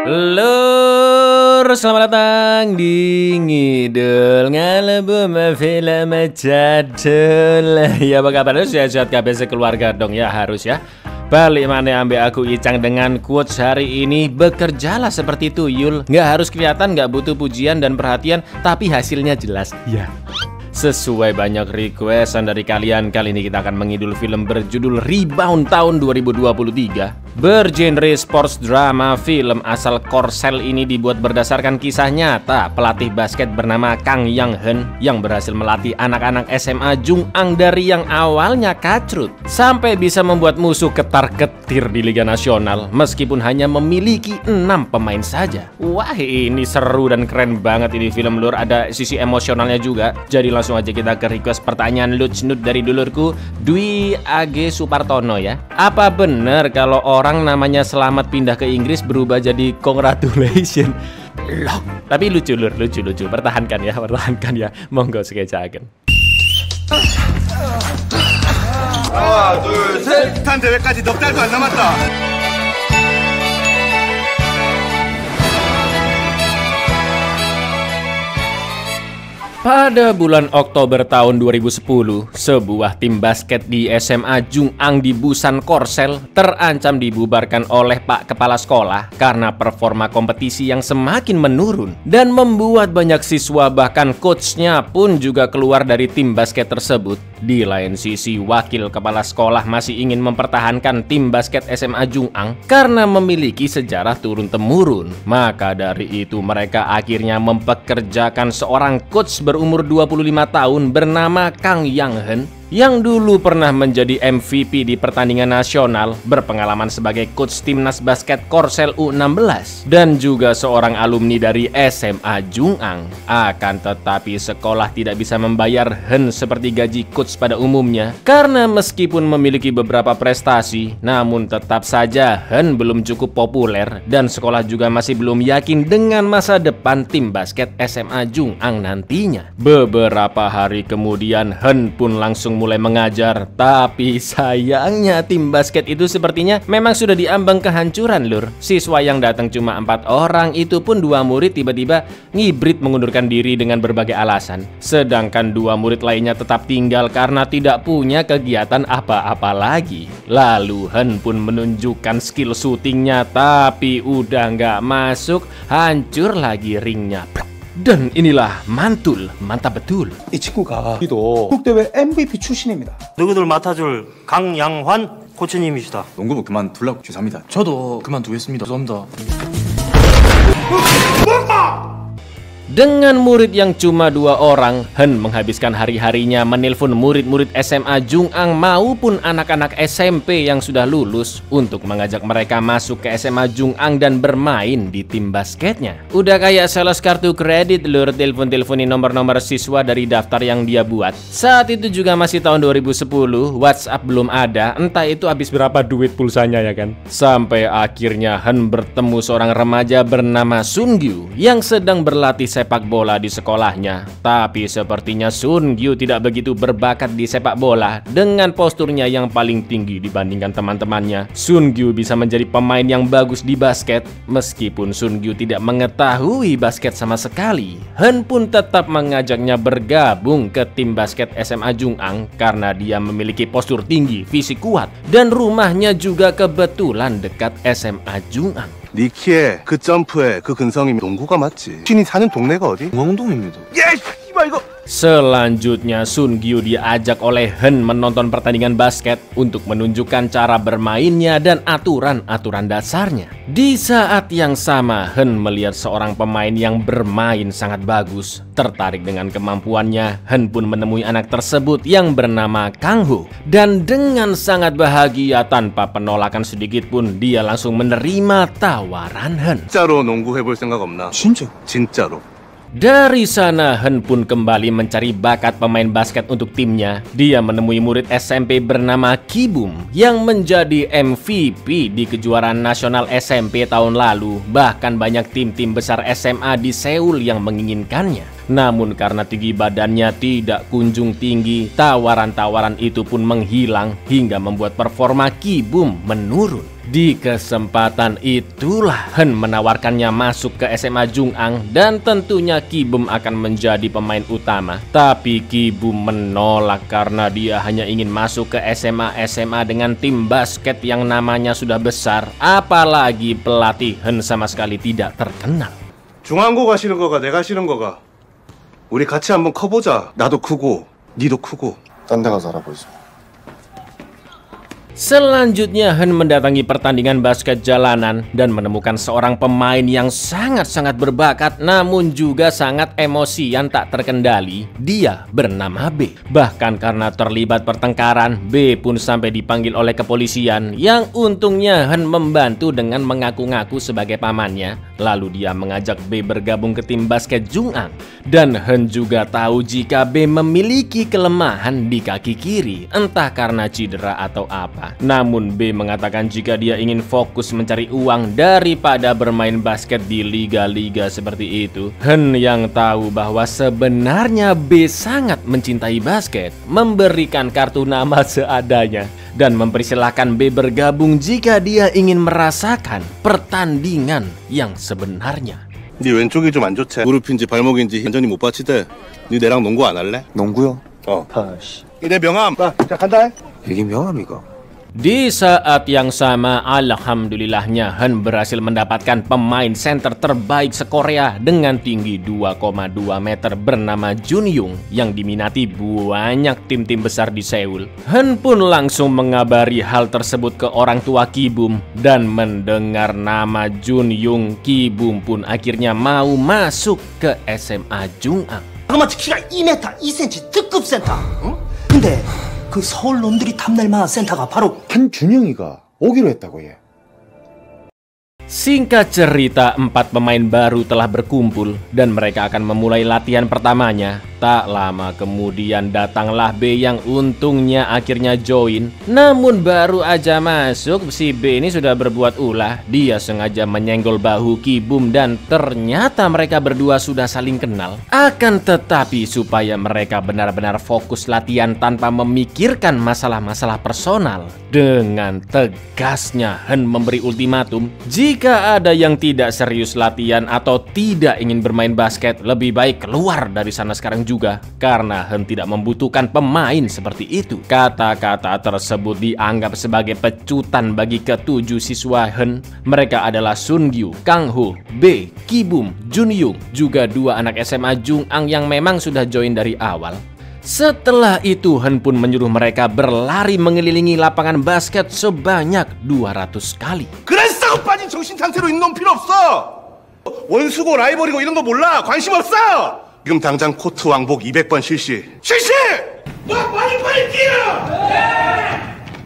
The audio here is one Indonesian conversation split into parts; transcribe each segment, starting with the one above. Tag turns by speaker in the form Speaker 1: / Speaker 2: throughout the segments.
Speaker 1: Lur, selamat datang di Ngidul Ngalebum Film Jadul. Ya apa kabar? Sehat-sehat kabeh sekeluarga dong ya, harus ya. Balik mana ambil aku Icang dengan quotes hari ini. Bekerjalah seperti tuyul, nggak harus kelihatan, nggak butuh pujian dan perhatian, tapi hasilnya jelas ya. Sesuai banyak requestan dari kalian, kali ini kita akan mengidul film berjudul Rebound tahun 2023. Bergenre sports drama, film asal Korsel ini dibuat berdasarkan kisah nyata pelatih basket bernama Kang Yang Hen yang berhasil melatih anak-anak SMA Jung'ang dari yang awalnya kacrut sampai bisa membuat musuh ketar-ketir di Liga Nasional meskipun hanya memiliki 6 pemain saja. Wah, ini seru dan keren banget ini film, lur. Ada sisi emosionalnya juga. Jadi langsung aja kita ke request pertanyaan lucu dari dulurku Dwi AG Supartono ya. Apa bener kalau orang namanya Selamat pindah ke Inggris berubah jadi Congratulations? Loh, tapi lucu lur, lucu. Pertahankan ya. Monggo sekejaken.
Speaker 2: 하나, 둘, 셋! 탄 대회까지 넉 달도 안 남았다.
Speaker 1: Pada bulan Oktober tahun 2010, sebuah tim basket di SMA Jung'ang di Busan Korsel terancam dibubarkan oleh Pak Kepala Sekolah karena performa kompetisi yang semakin menurun dan membuat banyak siswa bahkan coachnya pun juga keluar dari tim basket tersebut. Di lain sisi, wakil kepala sekolah masih ingin mempertahankan tim basket SMA Jung'ang karena memiliki sejarah turun-temurun. Maka dari itu mereka akhirnya mempekerjakan seorang coach berumur 25 tahun bernama Kang Yang Hen yang dulu pernah menjadi MVP di pertandingan nasional, berpengalaman sebagai coach timnas basket Korsel U16 dan juga seorang alumni dari SMA Jung'ang. Akan tetapi sekolah tidak bisa membayar Hen seperti gaji coach pada umumnya karena meskipun memiliki beberapa prestasi, namun tetap saja Hen belum cukup populer dan sekolah juga masih belum yakin dengan masa depan tim basket SMA Jung'ang nantinya. Beberapa hari kemudian Hen pun langsung mulai mengajar, tapi sayangnya tim basket itu sepertinya memang sudah diambang kehancuran, lur. Siswa yang datang cuma 4 orang, itu pun 2 murid tiba-tiba ngibrit mengundurkan diri dengan berbagai alasan. Sedangkan 2 murid lainnya tetap tinggal karena tidak punya kegiatan apa-apa lagi. Lalu Hen pun menunjukkan skill syutingnya, tapi udah nggak masuk, hancur lagi ringnya. Dan inilah mantul, mantap betul.
Speaker 3: 이 친구가 또 국대회 MVP 출신입니다.
Speaker 4: 누구들 맡아줄 강양환 코치님이시다.
Speaker 2: 농구부 그만둘라고 죄송합니다.
Speaker 5: 저도 그만두겠습니다. 죄송합니다.
Speaker 1: Dengan murid yang cuma 2 orang, Hen menghabiskan hari-harinya menelpon murid-murid SMA Jung'ang maupun anak-anak SMP yang sudah lulus untuk mengajak mereka masuk ke SMA Jung'ang dan bermain di tim basketnya. Udah kayak sales kartu kredit, lur, telepon-teleponin nomor-nomor siswa dari daftar yang dia buat. Saat itu juga masih tahun 2010, WhatsApp belum ada, entah itu habis berapa duit pulsanya ya kan. Sampai akhirnya Hen bertemu seorang remaja bernama Sun Gyu yang sedang berlatih sepak bola di sekolahnya. Tapi sepertinya Sun Gyu tidak begitu berbakat di sepak bola. Dengan posturnya yang paling tinggi dibandingkan teman-temannya, Sun Gyu bisa menjadi pemain yang bagus di basket. Meskipun Sun Gyu tidak mengetahui basket sama sekali, Hen pun tetap mengajaknya bergabung ke tim basket SMA Jung'ang karena dia memiliki postur tinggi, fisik kuat, dan rumahnya juga kebetulan dekat SMA Jung'ang.
Speaker 2: 네 키에 그 점프에 그 근성이 농구가 맞지. 신이 사는 동네가 어디?
Speaker 5: 공항동입니다.
Speaker 2: 야, 씨발 이거.
Speaker 1: Selanjutnya Sun Gyu diajak oleh Hen menonton pertandingan basket untuk menunjukkan cara bermainnya dan aturan-aturan dasarnya. Di saat yang sama, Hen melihat seorang pemain yang bermain sangat bagus. Tertarik dengan kemampuannya, Hen pun menemui anak tersebut yang bernama Kang Ho. Dan dengan sangat bahagia tanpa penolakan sedikit pun, dia langsung menerima tawaran Hen.
Speaker 2: 진짜로 농구 해볼 생각 없나?
Speaker 3: 진짜?
Speaker 2: 진짜로.
Speaker 1: Dari sana Hen pun kembali mencari bakat pemain basket untuk timnya. Dia menemui murid SMP bernama Kibum yang menjadi MVP di kejuaraan nasional SMP tahun lalu. Bahkan banyak tim-tim besar SMA di Seoul yang menginginkannya. Namun karena tinggi badannya tidak kunjung tinggi, tawaran-tawaran itu pun menghilang hingga membuat performa Kibum menurun. Di kesempatan itulah Hen menawarkannya masuk ke SMA Jung'ang dan tentunya Ki Bum akan menjadi pemain utama. Tapi Ki Bum menolak karena dia hanya ingin masuk ke SMA dengan tim basket yang namanya sudah besar. Apalagi pelatih Hen sama sekali tidak terkenal.
Speaker 2: 중앙고가 싫은 거가 내가 싫은 거가 우리 같이 한번 커보자. 나도 크고 니도 크고.
Speaker 6: 딴 데 가서 알아보자.
Speaker 1: Selanjutnya Hen mendatangi pertandingan basket jalanan dan menemukan seorang pemain yang sangat-sangat berbakat namun juga sangat emosian tak terkendali. Dia bernama B. Bahkan karena terlibat pertengkaran, B pun sampai dipanggil oleh kepolisian yang untungnya Hen membantu dengan mengaku-ngaku sebagai pamannya. Lalu dia mengajak B bergabung ke tim basket Jung'ang. Dan Hen juga tahu jika B memiliki kelemahan di kaki kiri, entah karena cedera atau apa. Namun B mengatakan jika dia ingin fokus mencari uang daripada bermain basket di liga-liga seperti itu. Hen yang tahu bahwa sebenarnya B sangat mencintai basket, memberikan kartu nama seadanya dan mempersilahkan B bergabung jika dia ingin merasakan pertandingan yang sebenarnya.
Speaker 2: 네 왼쪽이 좀 안 좋지? 무릎인지 발목인지 완전히 못 받치대. 네 내랑 농구 안 할래?
Speaker 6: 농구요?
Speaker 2: 다시. 내 명함. 자 간다.
Speaker 6: 이게 명함이가?
Speaker 1: Di saat yang sama, alhamdulillahnya Hen berhasil mendapatkan pemain center terbaik se-Korea dengan tinggi 2,2 meter bernama Jun Young yang diminati banyak tim-tim besar di Seoul. Hen pun langsung mengabari hal tersebut ke orang tua Ki Bum dan mendengar nama Jun Young, Ki Bum pun akhirnya mau masuk ke SMA Jung'ang.
Speaker 7: 자그마치 키가 2m 2cm 특급 센터. 응? 근데 그 서울 놈들이 탐낼 만한 센터가 바로
Speaker 3: 한준영이가 오기로 했다고 얘.
Speaker 1: Singkat cerita, 4 pemain baru telah berkumpul dan mereka akan memulai latihan pertamanya. Tak lama kemudian datanglah B yang untungnya akhirnya join. Namun baru aja masuk, si B ini sudah berbuat ulah. Dia sengaja menyenggol bahu Ki Bum dan ternyata mereka berdua sudah saling kenal. Akan tetapi supaya mereka benar-benar fokus latihan tanpa memikirkan masalah-masalah personal, dengan tegasnya Hen memberi ultimatum, jika ada yang tidak serius latihan atau tidak ingin bermain basket, lebih baik keluar dari sana sekarang juga, karena Hen tidak membutuhkan pemain seperti itu. Kata-kata tersebut dianggap sebagai pecutan bagi ke-7 siswa Hen. Mereka adalah Sun Gyu, Kang Ho, B, Ki Bum, Jun Young, juga 2 anak SMA Jung'ang yang memang sudah join dari awal. Setelah itu Hen pun menyuruh mereka berlari mengelilingi lapangan basket sebanyak 200 kali.
Speaker 2: 그랬어 빠진 정신 상태로 있는 놈 필요 없어. 원수고 라이벌이고 이런 거 몰라. 관심 없어. 지금 당장 코트 왕복 200번 실시. 실시! 너 빨리 뛰어!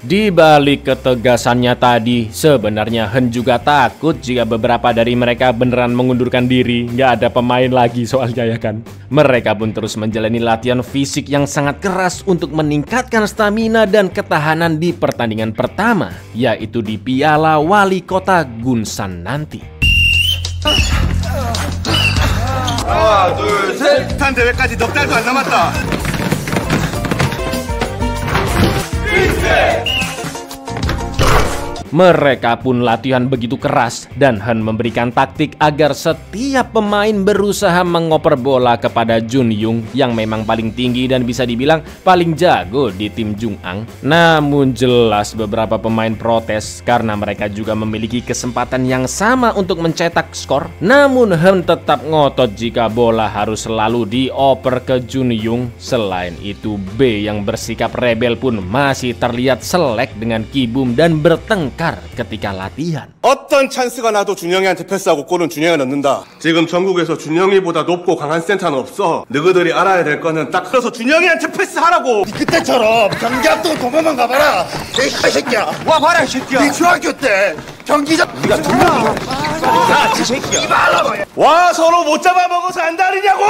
Speaker 1: Di balik ketegasannya tadi, sebenarnya Hen juga takut jika beberapa dari mereka beneran mengundurkan diri. Nggak ada pemain lagi soalnya ya kan. Mereka pun terus menjalani latihan fisik yang sangat keras untuk meningkatkan stamina dan ketahanan di pertandingan pertama, yaitu di Piala Wali Kota Gunsan nanti.
Speaker 2: 하나, 둘, 셋. 탄 대회까지 넉 달도 안 남았다.
Speaker 1: Mereka pun latihan begitu keras dan Hen memberikan taktik agar setiap pemain berusaha mengoper bola kepada Jun Young yang memang paling tinggi dan bisa dibilang paling jago di tim Jung'ang. Namun jelas beberapa pemain protes karena mereka juga memiliki kesempatan yang sama untuk mencetak skor. Namun Hen tetap ngotot jika bola harus selalu dioper ke Jun Young. Selain itu B yang bersikap rebel pun masih terlihat selek dengan Ki Bum dan bertengkar ketika latihan.
Speaker 2: 어떤 찬스가 나도 준영이한테 패스하고 골은 준영이가 넣는다. 지금 전국에서 준영이보다 높고 강한 센터는 없어. 너희들이 알아야 될 거는 딱 흘러서 준영이한테 패스하라고.
Speaker 6: 그때처럼 경기 앞두고 도망만 가봐라. 이 새끼야. 와 봐라 이 새끼야. 네 중학교 때 경기장 네가 누구야? 이 새끼야.
Speaker 2: 와 서로 못 잡아먹어서 안 다르냐고.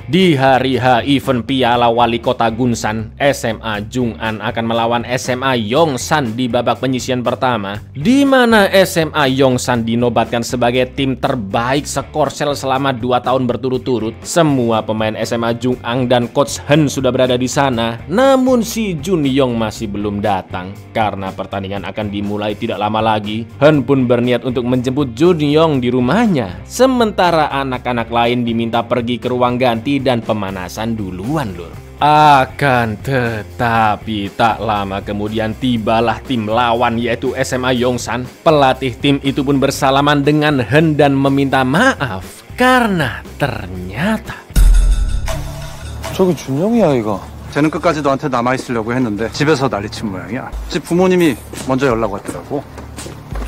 Speaker 1: Di hari H event Piala Wali Kota Gunsan, SMA Jung'an akan melawan SMA Yongsan di babak penyisian pertama, di mana SMA Yongsan dinobatkan sebagai tim terbaik sekorsel selama 2 tahun berturut-turut. Semua pemain SMA Jung'an dan Coach Hen sudah berada di sana, namun si Jun Yong masih belum datang. Karena pertandingan akan dimulai tidak lama lagi, Hen pun berniat untuk menjemput Jun Yong di rumahnya, sementara anak-anak lain diminta pergi ke ruang ganti dan pemanasan duluan, lur. Akan tetapi tak lama kemudian tibalah tim lawan, yaitu SMA Yongsan. Pelatih tim itu pun bersalaman dengan Hen dan meminta maaf karena ternyata
Speaker 3: 저기 준영이야 이거.
Speaker 8: 쟤는 끝까지 너한테 남아있으려고 했는데 집에서 난리친 모양이야. 집 부모님이 먼저 연락 왔더라고.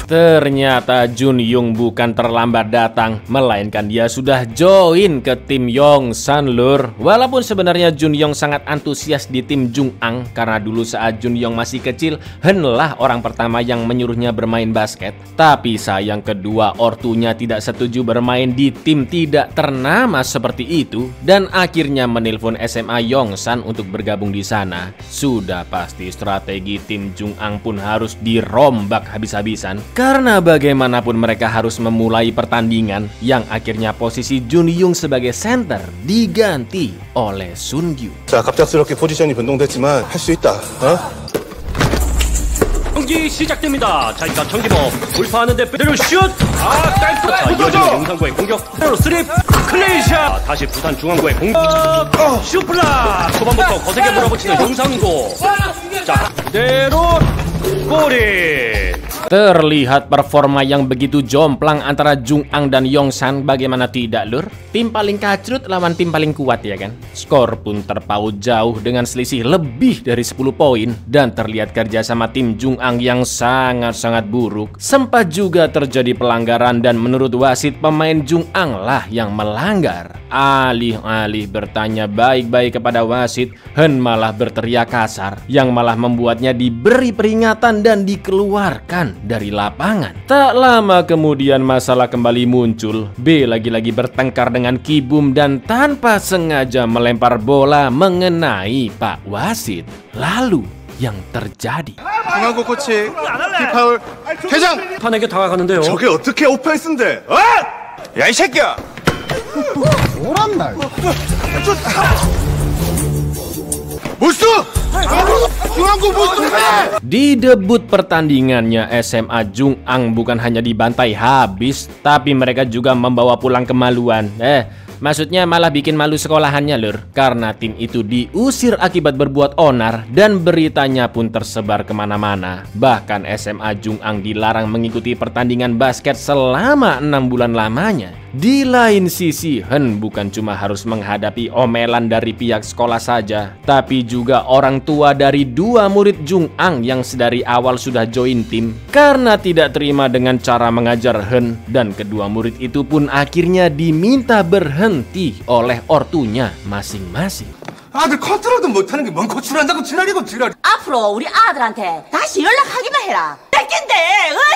Speaker 1: ternyata Jun Yong bukan terlambat datang, melainkan dia sudah join ke tim Yongsan, lur. Walaupun sebenarnya Jun Yong sangat antusias di tim Jung'an, karena dulu saat Jun Yong masih kecil, Hen lah orang pertama yang menyuruhnya bermain basket. Tapi sayang kedua ortunya tidak setuju bermain di tim tidak ternama seperti itu, dan akhirnya menelpon SMA Yongsan untuk bergabung di sana. Sudah pasti strategi tim Jung'an pun harus dirombak habis-habisan, karena bagaimanapun mereka harus memulai pertandingan yang akhirnya posisi Jun Yong sebagai center diganti oleh Sun Gyu.
Speaker 2: 자, 갑작스럽게 포지션이 변동됐지만 할 수 있다.
Speaker 9: 경기 시작됩니다. 자, 일단 정기범 돌파하는데 배로 슛! 깔끔하다. 이어지는 용산구의 공격. 배로 스립 클레이샷. 다시 부산 중앙구의 공격. 슈플라. 초반부터 거세게 몰아붙이는 용산구. 자, 그대로 골이.
Speaker 1: Terlihat performa yang begitu jomplang antara Jung'an dan Yongsan, bagaimana tidak, lur? Tim paling kacrut lawan tim paling kuat, ya kan? Skor pun terpaut jauh dengan selisih lebih dari 10 poin, dan terlihat kerjasama tim Jung'an yang sangat-sangat buruk. Sempat juga terjadi pelanggaran, dan menurut wasit pemain Jung'an lah yang melanggar. Alih-alih bertanya baik-baik kepada wasit, Hen malah berteriak kasar, yang malah membuatnya diberi peringatan dan dikeluarkan dari lapangan. Tak lama kemudian masalah kembali muncul. B lagi-lagi bertengkar dengan Kibum dan tanpa sengaja melempar bola mengenai Pak Wasit. Lalu yang terjadi,
Speaker 2: 중앙고 코치 피파울 퇴장!
Speaker 9: 판에게 다가가는데요.
Speaker 2: 저게 어떻게 오펜스인데? 어? 야, 이 새끼야! 무슨! 중앙고 무슨!
Speaker 1: Di debut pertandingannya, SMA Jung'an bukan hanya dibantai habis, tapi mereka juga membawa pulang kemaluan. Maksudnya malah bikin malu sekolahannya, lur. Karena tim itu diusir akibat berbuat onar, dan beritanya pun tersebar kemana-mana. Bahkan SMA Jung'an dilarang mengikuti pertandingan basket selama 6 bulan lamanya. Di lain sisi, Hen bukan cuma harus menghadapi omelan dari pihak sekolah saja, tapi juga orang tua dari 2 murid Jung'an yang sedari awal sudah join tim karena tidak terima dengan cara mengajar Hen, dan kedua murid itu pun akhirnya diminta berhenti oleh ortunya masing-masing.
Speaker 2: 아들 컨트롤도 못하는 게 뭔 코치를 한다고 지랄이고 지랄.
Speaker 10: 앞으로 우리 아들한테 다시 연락하기만 해라. 뺏긴데, 어이?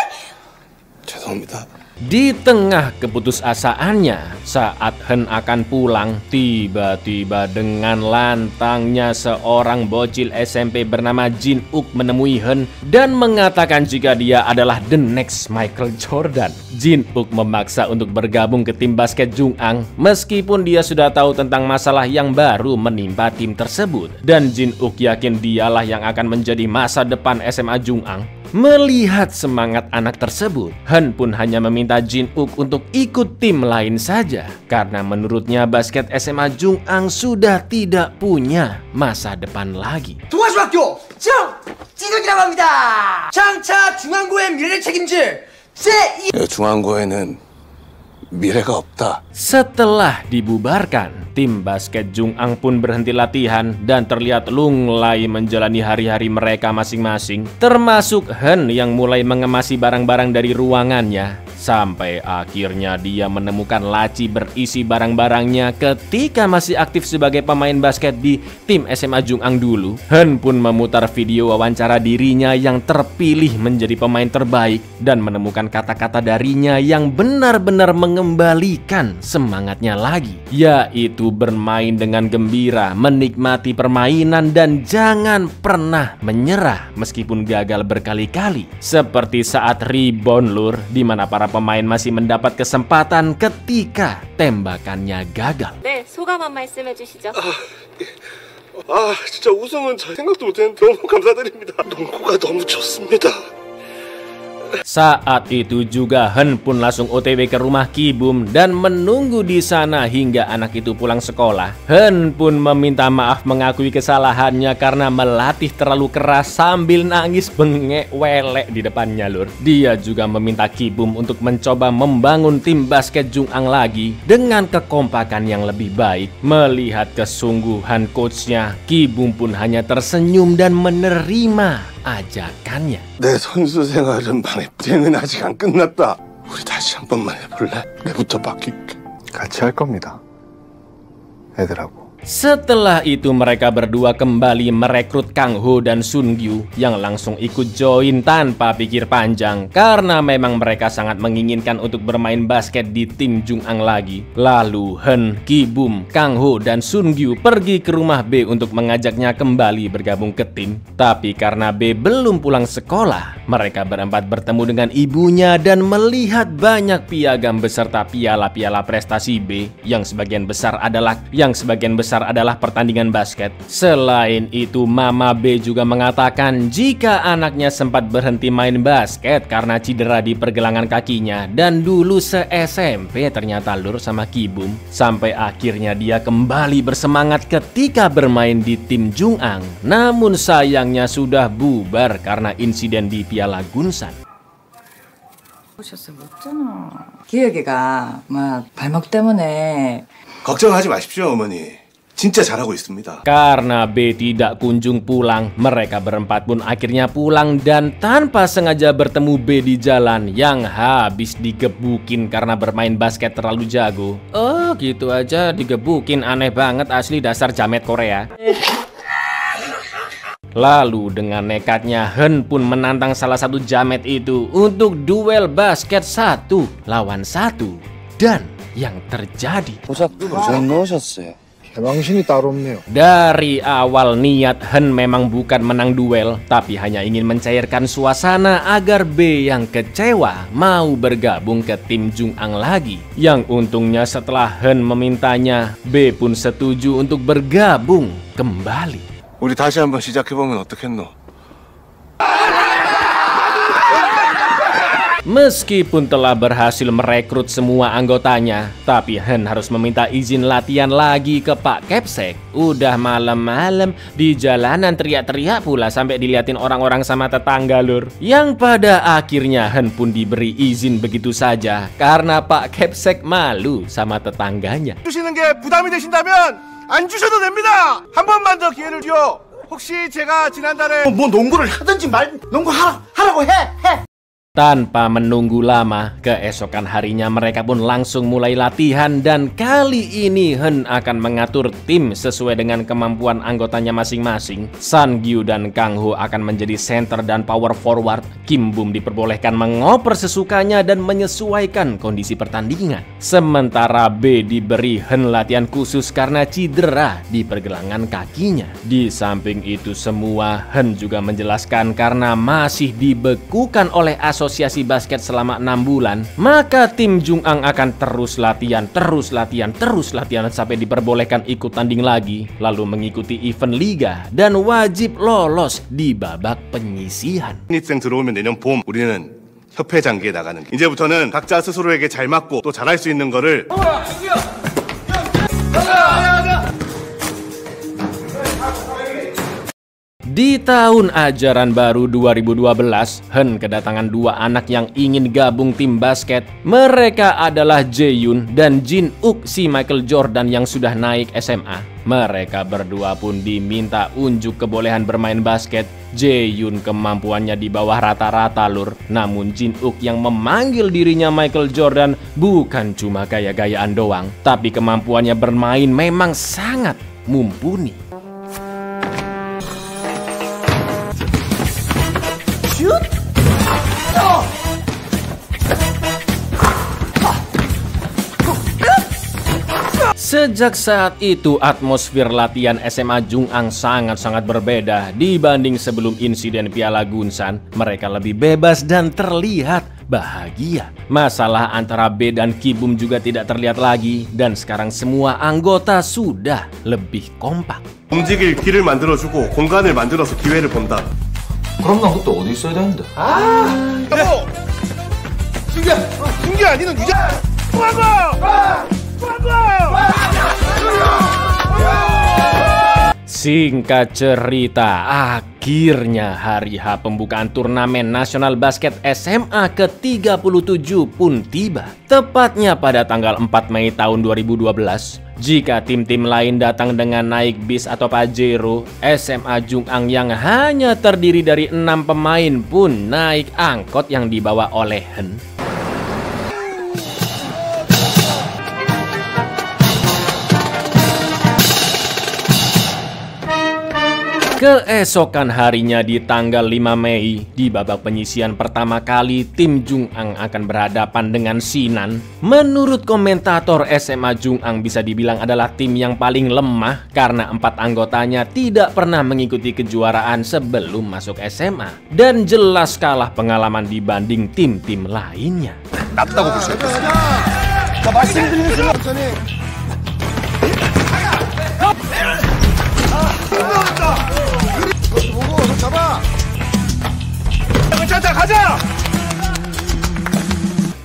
Speaker 2: 죄송합니다.
Speaker 1: Di tengah keputusasaannya, saat Hen akan pulang, tiba-tiba dengan lantangnya seorang bocil SMP bernama Jin Uk menemui Hen dan mengatakan jika dia adalah the next Michael Jordan. Jin Uk memaksa untuk bergabung ke tim basket Jung'an meskipun dia sudah tahu tentang masalah yang baru menimpa tim tersebut. Dan Jin Uk yakin dialah yang akan menjadi masa depan SMA Jung'an. Melihat semangat anak tersebut, Hen pun hanya meminta Jin Uk untuk ikut tim lain saja, karena menurutnya basket SMA Jung'an sudah tidak punya masa depan lagi.
Speaker 7: 동아중학교 정진욱이라고 합니다. 장차 중앙고의 미래를 책임질
Speaker 2: 중앙고에는 미래가 없다.
Speaker 1: Setelah dibubarkan, tim basket Jung'an pun berhenti latihan dan terlihat lunglai menjalani hari-hari mereka masing-masing, termasuk Hen yang mulai mengemasi barang-barang dari ruangannya. Sampai akhirnya dia menemukan laci berisi barang-barangnya ketika masih aktif sebagai pemain basket di tim SMA Jung'ang dulu. Hen pun memutar video wawancara dirinya yang terpilih menjadi pemain terbaik dan menemukan kata-kata darinya yang benar-benar mengembalikan semangatnya lagi, yaitu bermain dengan gembira, menikmati permainan dan jangan pernah menyerah meskipun gagal berkali-kali. Seperti saat rebound lur, di mana para pemain masih mendapat kesempatan ketika tembakannya gagal.
Speaker 11: 네, 소감 한 말씀 해주시죠.
Speaker 2: 진짜 우승은 잘 생각도 못했는데 너무 감사드립니다. 농구가 너무 좋습니다.
Speaker 1: Saat itu juga Hen pun langsung OTW ke rumah Ki-bum dan menunggu di sana hingga anak itu pulang sekolah. Hen pun meminta maaf mengakui kesalahannya karena melatih terlalu keras sambil nangis bengek welek di depannya lur. Dia juga meminta Ki-bum untuk mencoba membangun tim basket Jung'ang lagi dengan kekompakan yang lebih baik. Melihat kesungguhan coachnya, Ki-bum pun hanya tersenyum dan menerima ajakannya.
Speaker 2: 내 선수 생활은 방해는 아직 안 끝났다. 우리 다시 한 번만 해볼래? 내부터 바뀔게.
Speaker 3: 같이 할 겁니다. 애들하고.
Speaker 1: Setelah itu mereka berdua kembali merekrut Kang Ho dan Sun Gyu yang langsung ikut join tanpa pikir panjang karena memang mereka sangat menginginkan untuk bermain basket di tim Jung'ang lagi. Lalu Hen, Ki-bum, Kang Ho dan Sun Gyu pergi ke rumah B untuk mengajaknya kembali bergabung ke tim. Tapi karena B belum pulang sekolah, mereka berempat bertemu dengan ibunya dan melihat banyak piagam beserta piala-piala prestasi B yang sebagian besar adalah pertandingan basket. Selain itu, Mama B juga mengatakan jika anaknya sempat berhenti main basket karena cedera di pergelangan kakinya dan dulu se-SMP ternyata lur sama Ki-bum. Sampai akhirnya dia kembali bersemangat ketika bermain di tim Jung'ang. Namun sayangnya sudah bubar karena insiden di Piala Gunsan.
Speaker 12: 오셨어 못잖아. 기혁이가 막 발목 때문에
Speaker 2: 걱정하지 마십시오 어머니. 진짜 잘하고 있습니다.
Speaker 1: Karena B tidak kunjung pulang, mereka berempat pun akhirnya pulang dan tanpa sengaja bertemu B di jalan yang habis digebukin karena bermain basket terlalu jago. Oh gitu aja digebukin, aneh banget asli dasar jamet Korea. Lalu dengan nekatnya Hen pun menantang salah satu jamet itu untuk duel basket 1 lawan 1. Dan yang terjadi dari awal niat Hen memang bukan menang duel, tapi hanya ingin mencairkan suasana agar B yang kecewa mau bergabung ke tim Jung'ang lagi. Yang untungnya setelah Hen memintanya, B pun setuju untuk bergabung kembali.
Speaker 2: 우리 다시 한번 시작해보면 어떻겠노?
Speaker 1: Meskipun telah berhasil merekrut semua anggotanya, tapi Hen harus meminta izin latihan lagi ke Pak Kepsek. Udah malam-malam di jalanan teriak-teriak pula sampai diliatin orang-orang sama tetangga lur. Yang pada akhirnya Hen pun diberi izin begitu saja karena Pak Kepsek malu sama tetangganya.
Speaker 2: 주시는 게 부담이 되신다면 안 주셔도 됩니다. 한 번만 더 기회를 줘. 혹시 제가 지난달에
Speaker 7: 뭐 농구를 하든지 농구 하라고 해.
Speaker 1: Tanpa menunggu lama, keesokan harinya mereka pun langsung mulai latihan dan kali ini Hen akan mengatur tim sesuai dengan kemampuan anggotanya masing-masing. Sun Gyu dan Kang Ho akan menjadi center dan power forward. Ki-bum diperbolehkan mengoper sesukanya dan menyesuaikan kondisi pertandingan. Sementara B diberi Hen latihan khusus karena cedera di pergelangan kakinya. Di samping itu semua, Hen juga menjelaskan karena masih dibekukan oleh asosiasi basket selama 6 bulan, maka tim Jung'ang akan terus latihan sampai diperbolehkan ikut tanding lagi, lalu mengikuti event liga dan wajib lolos di babak penyisihan.
Speaker 2: 신입생 들어오면 내년 봄 우리는 협회 장기에 나가는 게 이제부터는 각자 스스로에게 잘 맞고 또 잘할 수 있는 거를
Speaker 1: Di tahun ajaran baru 2012, Hen kedatangan dua anak yang ingin gabung tim basket. Mereka adalah Jae-yoon dan Jin-uk, si Michael Jordan yang sudah naik SMA. Mereka berdua pun diminta unjuk kebolehan bermain basket. Jae-yoon kemampuannya di bawah rata-rata lur. Namun Jin-uk yang memanggil dirinya Michael Jordan bukan cuma gaya-gayaan doang, tapi kemampuannya bermain memang sangat mumpuni. Sejak saat itu, atmosfer latihan SMA Jungang sangat-sangat berbeda dibanding sebelum insiden Piala Gunsan. Mereka lebih bebas dan terlihat bahagia. Masalah antara B dan Kibum juga tidak terlihat lagi, dan sekarang semua anggota sudah lebih kompak.
Speaker 2: 움직일 길을 만들어주고 공간을 만들어서 기회를 본다.
Speaker 5: 그럼 난 그때 어디 있어야 되는데?
Speaker 2: 여보! 승기야, 니는 유자!
Speaker 1: Singkat cerita, akhirnya hari H pembukaan turnamen nasional basket SMA ke-37 pun tiba. Tepatnya pada tanggal 4 Mei tahun 2012. Jika tim-tim lain datang dengan naik bis atau pajero, SMA Jungang yang hanya terdiri dari 6 pemain pun naik angkot yang dibawa oleh Hen. Keesokan harinya di tanggal 5 Mei, di babak penyisian pertama kali, tim Jungang akan berhadapan dengan Sinan. Menurut komentator, SMA Jungang bisa dibilang adalah tim yang paling lemah karena 4 anggotanya tidak pernah mengikuti kejuaraan sebelum masuk SMA. Dan jelas kalah pengalaman dibanding tim-tim lainnya.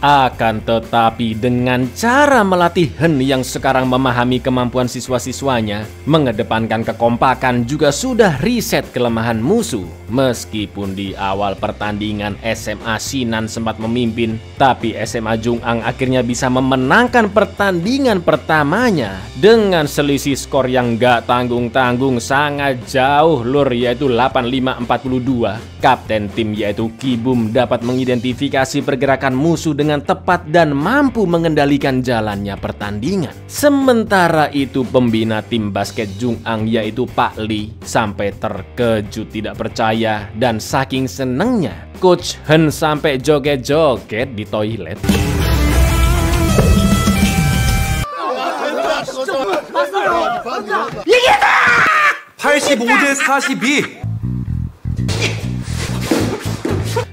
Speaker 1: Akan tetapi dengan cara melatih Hen yang sekarang memahami kemampuan siswa-siswanya, mengedepankan kekompakan, juga sudah riset kelemahan musuh. Meskipun di awal pertandingan SMA Sinan sempat memimpin, tapi SMA Jungang akhirnya bisa memenangkan pertandingan pertamanya dengan selisih skor yang gak tanggung-tanggung, sangat jauh lur, yaitu 85-42. Kapten tim yaitu Kibum dapat mengidentifikasi pergerakan musuh dengan tepat dan mampu mengendalikan jalannya pertandingan. Sementara itu pembina tim basket Jungang yaitu Pak Lee sampai terkejut tidak percaya, dan saking senengnya Coach Hen sampai joget-joget di toilet.
Speaker 5: 85대42.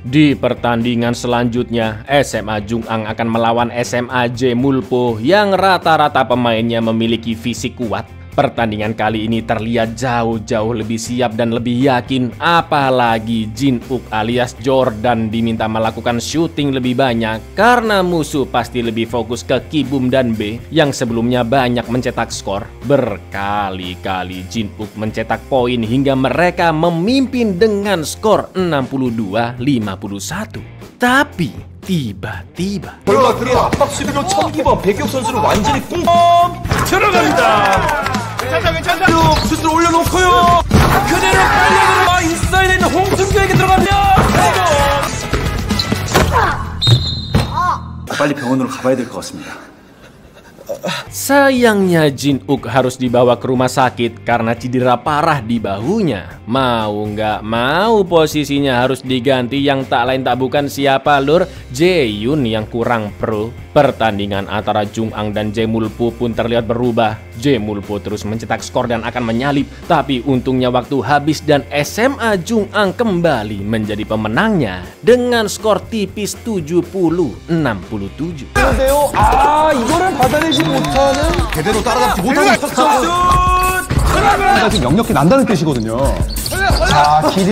Speaker 1: Di pertandingan selanjutnya, SMA Jungang akan melawan SMA Jae-mulpo yang rata-rata pemainnya memiliki fisik kuat. Pertandingan kali ini terlihat jauh-jauh lebih siap dan lebih yakin, apalagi Jin-uk alias Jordan diminta melakukan syuting lebih banyak karena musuh pasti lebih fokus ke Kibum dan B yang sebelumnya banyak mencetak skor. Berkali-kali Jin-uk mencetak poin hingga mereka memimpin dengan skor 62-51. Tapi tiba-tiba
Speaker 5: 압박 수비로 천기범 백혁 선수를 완전히 들어갑니다. 괜찮다. 슛을 올려놓고요. 그대로 빨려들어와 인사이드에 있는 홍준규에게 들어갑니다.
Speaker 13: 빨리 병원으로 가봐야 될 것 같습니다.
Speaker 1: Sayangnya Jin-uk harus dibawa ke rumah sakit karena cedera parah di bahunya. Mau nggak mau posisinya harus diganti yang tak lain tak bukan siapa lur, Jae-yoon yang kurang pro. Pertandingan antara Jungang dan Jae-mulpo pun terlihat berubah. Jae-mulpo terus mencetak skor dan akan menyalip, tapi untungnya waktu habis dan SMA Jungang kembali menjadi pemenangnya dengan skor tipis 70-67.
Speaker 5: 이거를 받아내지 못하는
Speaker 6: 제대로 따라잡지 못하는 석점. 지금 역력히 난다는 뜻이거든요.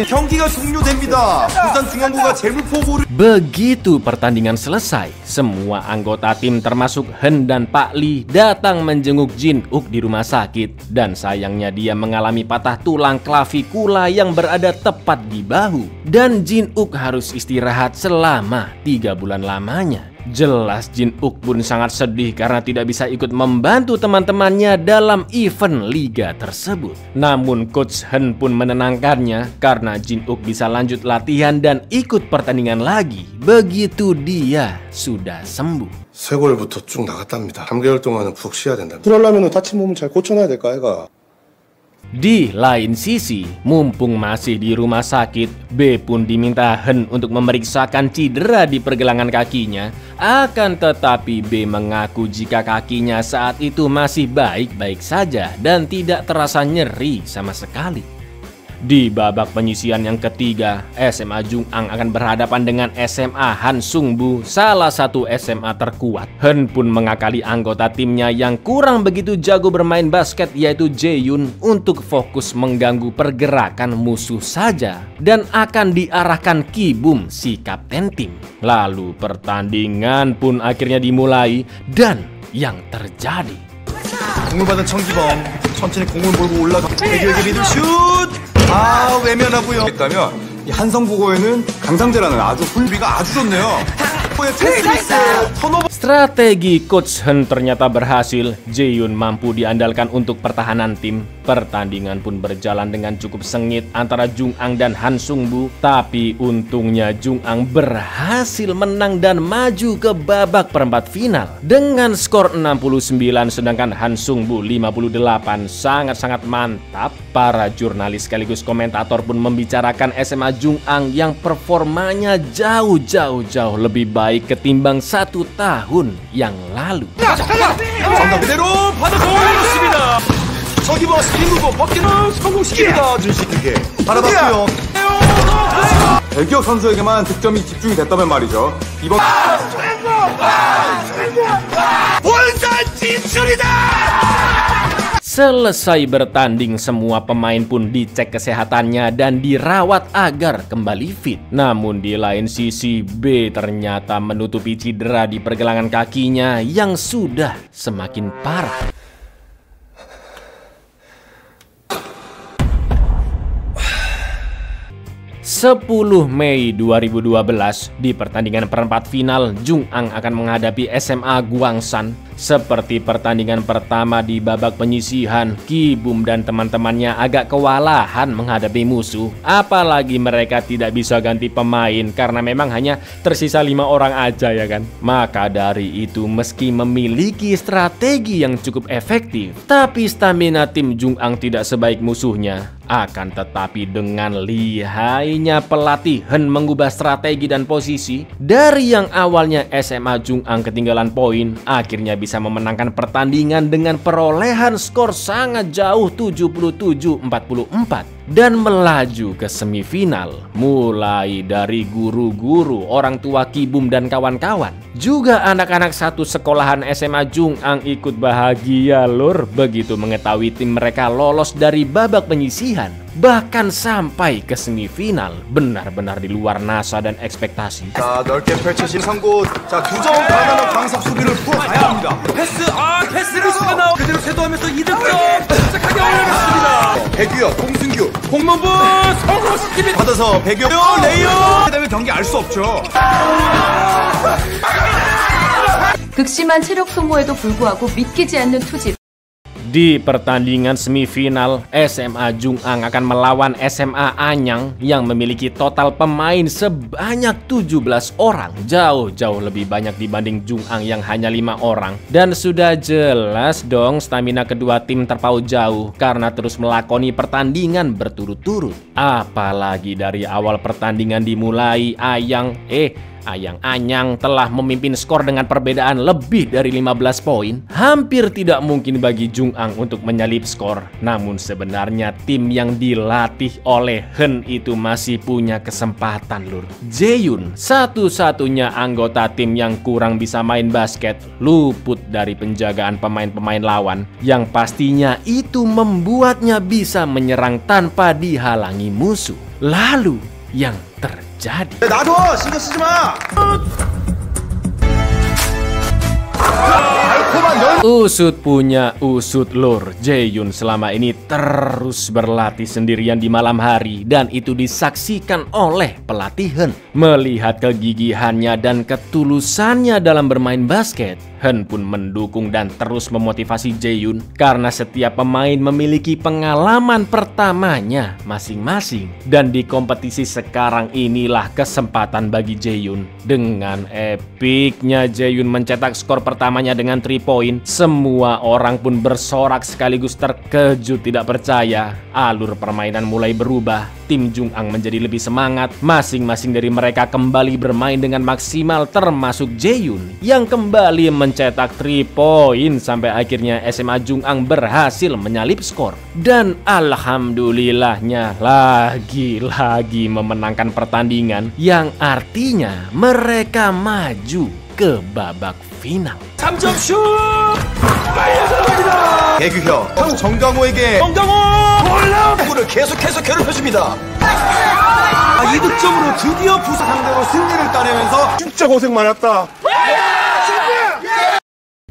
Speaker 5: 경기가 종료됩니다. 부산 중앙고가 제물포고를.
Speaker 1: Begitu pertandingan selesai, semua anggota tim termasuk Hen dan Pak Lee datang menjenguk Jin Uk di rumah sakit. Dan sayangnya dia mengalami patah tulang klavikula yang berada tepat di bahu. Dan Jin Uk harus istirahat selama 3 bulan lamanya. Jelas Jin Uk pun sangat sedih karena tidak bisa ikut membantu teman-temannya dalam event liga tersebut. Namun Coach Hen pun menenangkannya karena Jin Uk bisa lanjut latihan dan ikut pertandingan lagi begitu dia sudah sembuh.
Speaker 2: 쇄골부터 쭉 나갔답니다. 3개월 동안은 푹 쉬어야 된다. 그러려면 다친 몸을 잘 고쳐놔야 될 거 아이가.
Speaker 1: Di lain sisi, mumpung masih di rumah sakit, B pun diminta Hen untuk memeriksakan cedera di pergelangan kakinya. Akan tetapi B mengaku jika kakinya saat itu masih baik-baik saja dan tidak terasa nyeri sama sekali. Di babak penyisihan yang ketiga, SMA Jung'ang akan berhadapan dengan SMA Han Sungbu, salah satu SMA terkuat. Hen pun mengakali anggota timnya yang kurang begitu jago bermain basket yaitu Jae-yun untuk fokus mengganggu pergerakan musuh saja dan akan diarahkan Ki-bum si kapten tim. Lalu pertandingan pun akhirnya dimulai dan yang terjadi.
Speaker 5: 공을 받은 청기범 천천히 공을 몰고 올라가 대규에게 미들 슛! 아 외면하고요. 했다면 이 한성고고에는 강상재라는 아주 훌비가 아주 좋네요.
Speaker 1: Strategi Coach Hen ternyata berhasil. Jae-yun mampu diandalkan untuk pertahanan tim. Pertandingan pun berjalan dengan cukup sengit antara Jung'ang dan Han Sungbu. Tapi untungnya Jung'ang berhasil menang dan maju ke babak perempat final dengan skor 69 sedangkan Han Sungbu 58. Sangat-sangat mantap. Para jurnalis sekaligus komentator pun membicarakan SMA Jung'ang yang performanya jauh lebih baik ketimbang 1 tahun yang lalu.
Speaker 5: 정답 그대로 받아서 올렸습니다. 저기버 스피드고 벗기는 성공시킵니다. 준식에게 바라봤고요. 배기혁 선수에게만 득점이 집중이 됐다면 말이죠. 이번 본선 진출이다.
Speaker 1: Selesai bertanding, semua pemain pun dicek kesehatannya dan dirawat agar kembali fit. Namun di lain sisi, B ternyata menutupi cedera di pergelangan kakinya yang sudah semakin parah. 10 Mei 2012 di pertandingan perempat final, Jung'ang akan menghadapi SMA Gwangshan. Seperti pertandingan pertama di babak penyisihan, Ki-bum dan teman-temannya agak kewalahan menghadapi musuh. Apalagi mereka tidak bisa ganti pemain karena memang hanya tersisa 5 orang aja ya kan. Maka dari itu meski memiliki strategi yang cukup efektif, tapi stamina tim Jung'ang tidak sebaik musuhnya. Akan tetapi dengan lihainya pelatih Hen mengubah strategi dan posisi. Dari yang awalnya SMA Jung'ang ketinggalan poin, akhirnya bisa memenangkan pertandingan dengan perolehan skor sangat jauh 77-44 dan melaju ke semifinal. Mulai dari guru-guru, orang tua Ki-bum dan kawan-kawan, juga anak-anak satu sekolahan SMA Jung'ang ikut bahagia lur begitu mengetahui tim mereka lolos dari babak penyisihan, bahkan sampai ke semifinal. Benar-benar di luar na사 dan ekspektasi.
Speaker 5: 자, 넓게 펼쳐진 상고. 자, 2점 가능한 광석 수비를 풀어가야 합니다. 패스 리스가 나오. 그대로 쇄도하면서 2득점. 착하게 올라갔습니다. 배규혁, 홍승규, 홍문부 성공시킵니다. 받아서 배규혁 레이어. 그다음에 경기 알 수 없죠.
Speaker 12: 극심한 체력 소모에도 불구하고 믿기지 않는 투지.
Speaker 1: Di pertandingan semifinal, SMA Jung'ang akan melawan SMA Anyang yang memiliki total pemain sebanyak 17 orang. Jauh-jauh lebih banyak dibanding Jung'ang yang hanya 5 orang. Dan sudah jelas dong stamina kedua tim terpaut jauh karena terus melakoni pertandingan berturut-turut. Apalagi dari awal pertandingan dimulai, Ayang-Anyang telah memimpin skor dengan perbedaan lebih dari 15 poin. Hampir tidak mungkin bagi Jung Ang untuk menyalip skor. Namun sebenarnya tim yang dilatih oleh Hen itu masih punya kesempatan, lur. Jae-yoon, satu-satunya anggota tim yang kurang bisa main basket, luput dari penjagaan pemain-pemain lawan, yang pastinya itu membuatnya bisa menyerang tanpa dihalangi musuh. Lalu yang terjadi,
Speaker 5: 나도 신경 쓰지 마.
Speaker 1: Usut punya usut, lur. Jae-yoon selama ini terus berlatih sendirian di malam hari, dan itu disaksikan oleh pelatih Hen. Melihat kegigihannya dan ketulusannya dalam bermain basket, Hen pun mendukung dan terus memotivasi Jae-yoon karena setiap pemain memiliki pengalaman pertamanya masing-masing. Dan di kompetisi sekarang inilah kesempatan bagi Jae-yoon. Dengan epiknya Jae-yoon mencetak skor pertamanya dengan 3 poin, semua orang pun bersorak sekaligus terkejut tidak percaya. Alur permainan mulai berubah. Tim Jung Ang menjadi lebih semangat. Masing-masing dari mereka kembali bermain dengan maksimal, termasuk Jae-yoon yang kembali mencetak 3 poin sampai akhirnya SMA Jung Ang berhasil menyalip skor. Dan alhamdulillahnya lagi-lagi memenangkan pertandingan, yang artinya mereka maju ke babak final.
Speaker 5: 3점 슛! 개규형, 정강호에게 골을 계속해서 괴롭혀줍니다. 2득점으로 드디어 부산 상대로 승리를 따내면서
Speaker 2: 진짜 고생 많았다.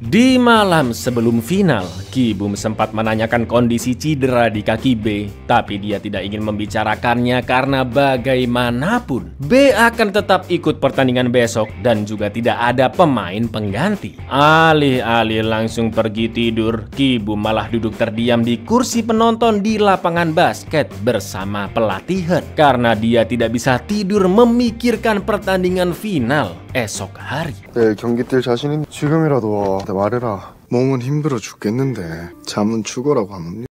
Speaker 1: Di malam sebelum final, Ki-bum sempat menanyakan kondisi cedera di kaki B, tapi dia tidak ingin membicarakannya karena bagaimanapun B akan tetap ikut pertandingan besok dan juga tidak ada pemain pengganti. Alih-alih langsung pergi tidur, Ki-bum malah duduk terdiam di kursi penonton di lapangan basket bersama pelatih Hen karena dia tidak bisa tidur memikirkan pertandingan final esok hari.
Speaker 3: 네, 경기 뛸 자신 있는 지금이라도 말해라. 몸은 힘들어 죽겠는데 잠은 죽어라고 하면.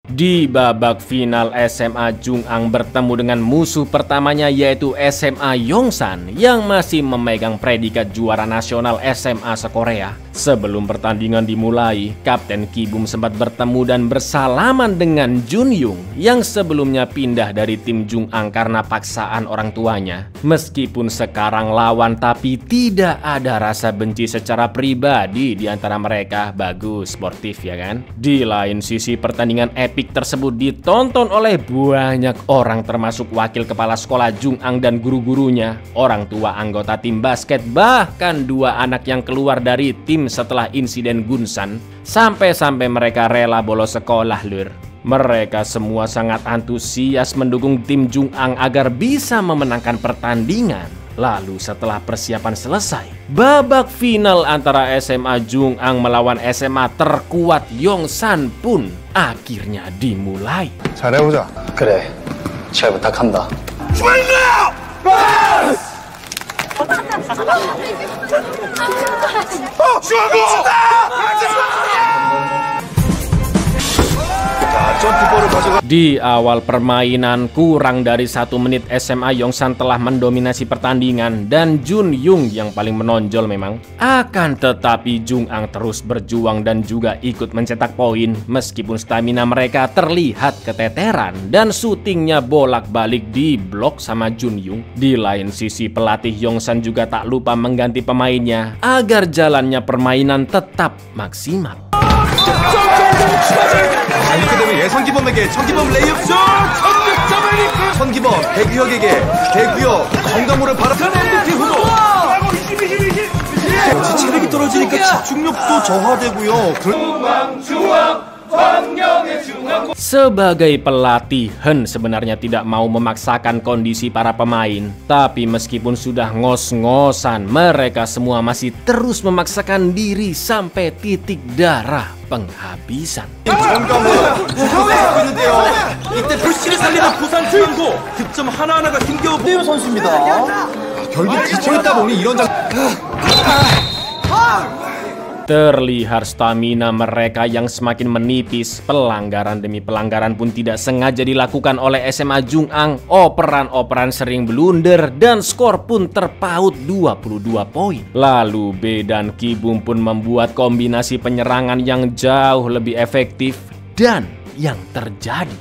Speaker 1: Di babak final, SMA Jung Ang bertemu dengan musuh pertamanya yaitu SMA Yongsan yang masih memegang predikat juara nasional SMA se-Korea. Sebelum pertandingan dimulai, Kapten Ki-bum sempat bertemu dan bersalaman dengan Jun Yung yang sebelumnya pindah dari tim Jung Ang karena paksaan orang tuanya. Meskipun sekarang lawan, tapi tidak ada rasa benci secara pribadi di antara mereka. Bagus, sportif ya kan? Di lain sisi, pertandingan epik tersebut ditonton oleh banyak orang termasuk wakil kepala sekolah Jung Ang dan guru-gurunya, orang tua anggota tim basket, bahkan 2 anak yang keluar dari tim setelah insiden Gunsan. Sampai-sampai mereka rela bolos sekolah, lur. Mereka semua sangat antusias mendukung tim Jung Ang agar bisa memenangkan pertandingan. Lalu setelah persiapan selesai, babak final antara SMA Jung Ang melawan SMA terkuat Yongsan pun akhirnya dimulai.
Speaker 3: 잘해보자.
Speaker 13: 그래, 잘 부탁한다.
Speaker 1: Di awal permainan, kurang dari 1 menit SMA Yongsan telah mendominasi pertandingan dan Jun Yung yang paling menonjol memang. Akan tetapi Jung Ang terus berjuang dan juga ikut mencetak poin meskipun stamina mereka terlihat keteteran dan syutingnya bolak-balik di blok sama Jun Yung. Di lain sisi, pelatih Yongsan juga tak lupa mengganti pemainnya agar jalannya permainan tetap maksimal.
Speaker 5: 이렇게 되면 예선기범에게 천기범 레이업 슛! 천득점을 천기범 배규혁에게 배규혁 정강호를 바라보는 MVP 후보. 체력이 떨어지니까 집중력도 저하되고요.
Speaker 1: Sebagai pelatih, Hen sebenarnya tidak mau memaksakan kondisi para pemain. Tapi meskipun sudah ngos-ngosan, mereka semua masih terus memaksakan diri sampai titik darah penghabisan.
Speaker 5: 이때 불씨를 살리는 부산 주인공 득점 하나하나가 힘겨운 선수입니다. 결국 지쳐있다 보니 이런
Speaker 1: Terlihat stamina mereka yang semakin menipis. Pelanggaran demi pelanggaran pun tidak sengaja dilakukan oleh SMA Jung'ang. Operan-operan sering blunder dan skor pun terpaut 22 poin. Lalu B dan Ki-bum pun membuat kombinasi penyerangan yang jauh lebih efektif. Dan yang terjadi,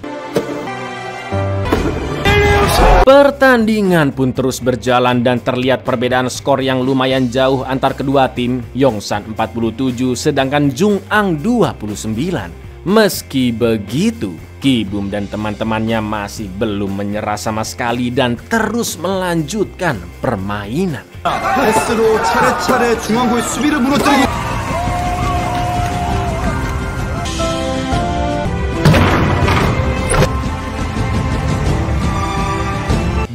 Speaker 1: pertandingan pun terus berjalan dan terlihat perbedaan skor yang lumayan jauh antar kedua tim. Yongsan 47 sedangkan Jung'ang 29. Meski begitu, Ki-bum dan teman-temannya masih belum menyerah sama sekali dan terus melanjutkan permainan.
Speaker 6: 패스로 차례차례 중앙고의 수비를 무너뜨리고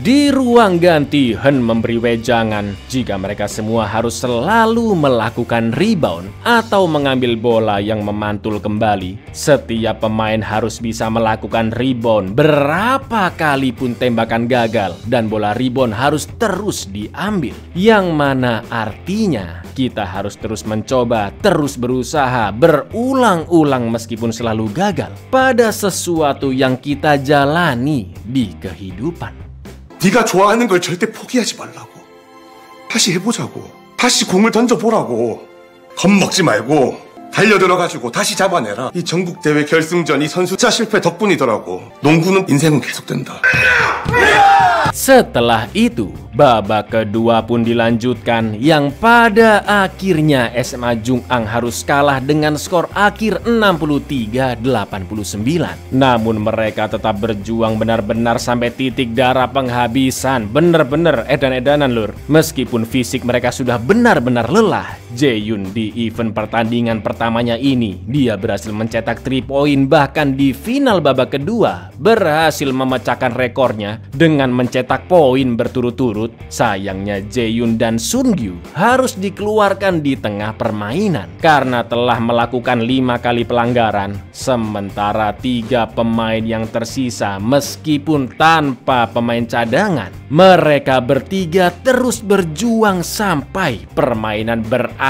Speaker 1: Di ruang ganti, Hen memberi wejangan jika mereka semua harus selalu melakukan rebound atau mengambil bola yang memantul kembali. Setiap pemain harus bisa melakukan rebound berapa kali pun tembakan gagal dan bola rebound harus terus diambil. Yang mana artinya kita harus terus mencoba, terus berusaha, berulang-ulang meskipun selalu gagal pada sesuatu yang kita jalani di kehidupan.
Speaker 2: 네가 좋아하는 걸 절대 포기하지 말라고. 다시 해보자고. 다시 공을 던져보라고. 겁먹지 말고 달려들어가지고 다시 잡아내라. 이 전국대회 결승전 이 선수자 실패 덕분이더라고. 농구는 인생은 계속된다.
Speaker 1: Setelah itu, babak kedua pun dilanjutkan yang pada akhirnya SMA Jung'ang harus kalah dengan skor akhir 63-89. Namun mereka tetap berjuang benar-benar sampai titik darah penghabisan. Bener-bener edan-edanan lur. Meskipun fisik mereka sudah benar-benar lelah, Jae-yoon di event pertandingan pertamanya ini, dia berhasil mencetak 3 poin bahkan di final babak kedua berhasil memecahkan rekornya dengan mencetak poin berturut-turut. Sayangnya Jae-yoon dan Sun-gyu harus dikeluarkan di tengah permainan karena telah melakukan 5 kali pelanggaran. Sementara 3 pemain yang tersisa meskipun tanpa pemain cadangan, mereka bertiga terus berjuang sampai permainan berakhir.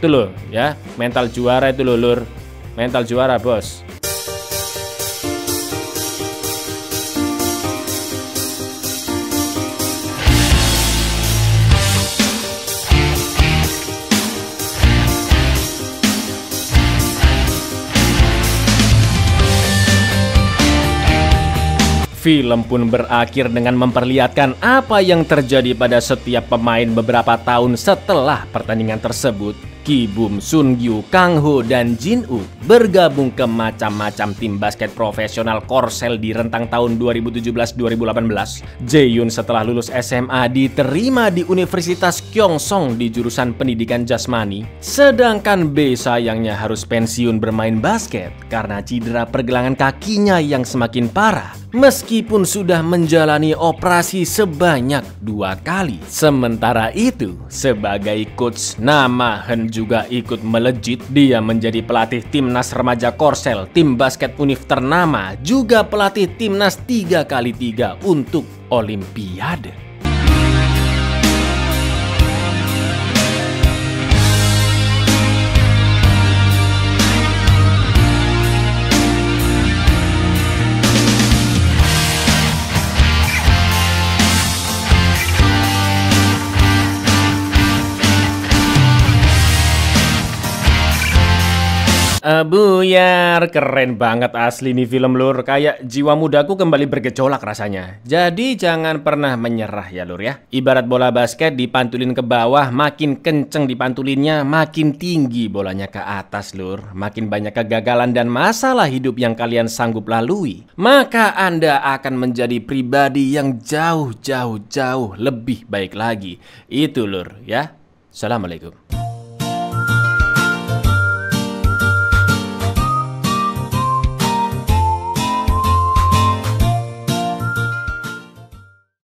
Speaker 1: Tuh loh ya, mental juara itu loh lur. Mental juara bos. Film pun berakhir dengan memperlihatkan apa yang terjadi pada setiap pemain beberapa tahun setelah pertandingan tersebut. Ki-bum, Sun-gyu, Kang-ho, dan Jin-wook bergabung ke macam-macam tim basket profesional Korsel di rentang tahun 2017-2018. Jae-yoon setelah lulus SMA diterima di Universitas Kyongsong di jurusan pendidikan jasmani. Sedangkan B sayangnya harus pensiun bermain basket karena cedera pergelangan kakinya yang semakin parah. Meskipun sudah menjalani operasi sebanyak 2 kali. Sementara itu, sebagai coach, nama Hen juga ikut melejit. Dia menjadi pelatih timnas remaja Korsel, tim basket univ ternama, juga pelatih timnas 3x3 untuk Olimpiade. Buyar, keren banget asli nih film lur. Kayak jiwa mudaku kembali bergejolak rasanya. Jadi jangan pernah menyerah ya lur ya. Ibarat bola basket dipantulin ke bawah, makin kenceng dipantulinnya, makin tinggi bolanya ke atas lur. Makin banyak kegagalan dan masalah hidup yang kalian sanggup lalui, maka Anda akan menjadi pribadi yang jauh lebih baik lagi. Itu lur ya. Assalamualaikum.